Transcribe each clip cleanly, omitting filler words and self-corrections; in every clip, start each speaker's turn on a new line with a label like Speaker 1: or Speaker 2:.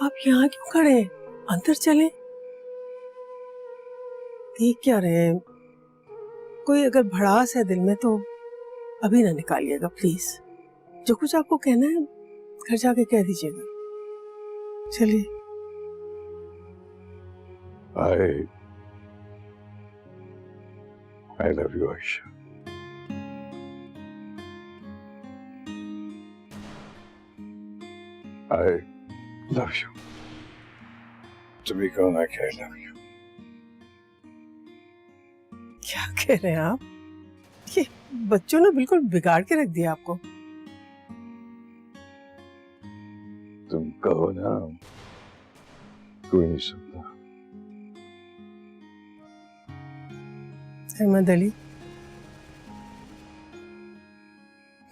Speaker 1: आप यहाँ क्यों खड़े हैं? अंदर चलें। देख क्या रहे हैं? कोई अगर भड़ास है दिल में तो अभी ना निकालिएगा प्लीज। जो कुछ आपको कहना है घर जाके कह दीजिएगा। चलिए।
Speaker 2: I love you, Aisha. I love you. तुम्हें कहना क्या I love you.
Speaker 1: क्या कह रहे हैं आप? ये बच्चों ने बिल्कुल बिगाड़ के रख दिया आपको।
Speaker 2: तुम कहो ना, कोई नहीं सुनता।
Speaker 1: अहमद अली,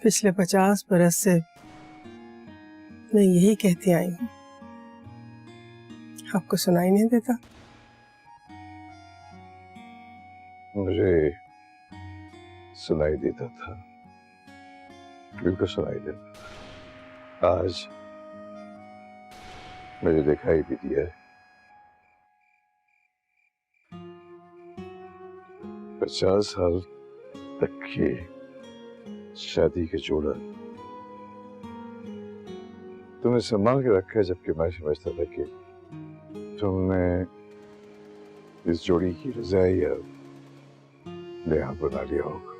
Speaker 1: पिछले 50 बरस से मैं यही कहती आई हूँ, आपको सुनाई नहीं देता?
Speaker 2: मुझे सुनाई देता था, बिल्कुल सुनाई देता था। आज मुझे दिखाई भी दिया है। 50 साल तक की शादी के जोड़ा तुमने संभाल के रखा है, जबकि मैं समझता था कि तुमने इस जोड़ी की रजाई या लिहाज बना लिया होगा।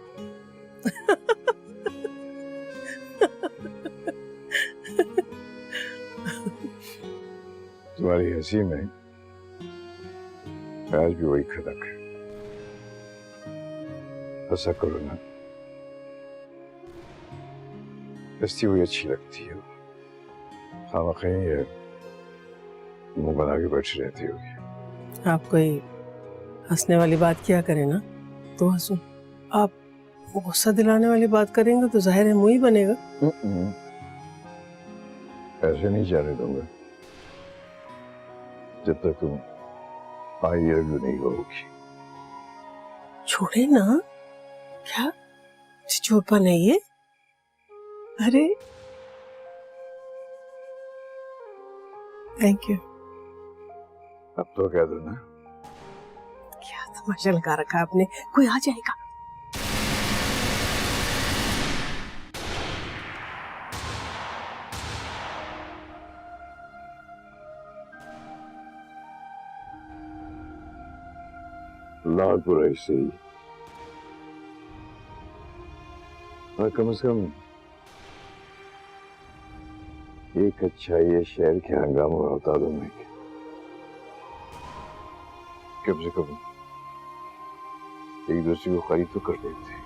Speaker 2: तुम्हारी हंसी में आज भी वही खनक है। ऐसा करो ना, हंसती हुई अच्छी लगती है। खामखा ये मुंह बना के बैठी रहती होगी।
Speaker 1: आप कोई हंसने वाली बात किया करें ना तो हंसो। आप गुस्सा दिलाने वाली बात करेंगे तो जाहिर है मुंह ही बनेगा।
Speaker 2: ऐसे नहीं जाने दूंगा जब तक तुम आई लव यू नहीं कहोगी।
Speaker 1: छोड़े ना, क्या चोरपन है ये? अरे थैंक यू।
Speaker 2: अब तो कह दो ना।
Speaker 1: क्या तमाशा लगा रखा आपने? कोई आ जाएगा।
Speaker 2: लालपुर ऐसे ही, और कम से कम एक अच्छा ये शहर के हंगामा बता दो मैं, कम से कम एक दूसरे को खरीद तो कर लेते।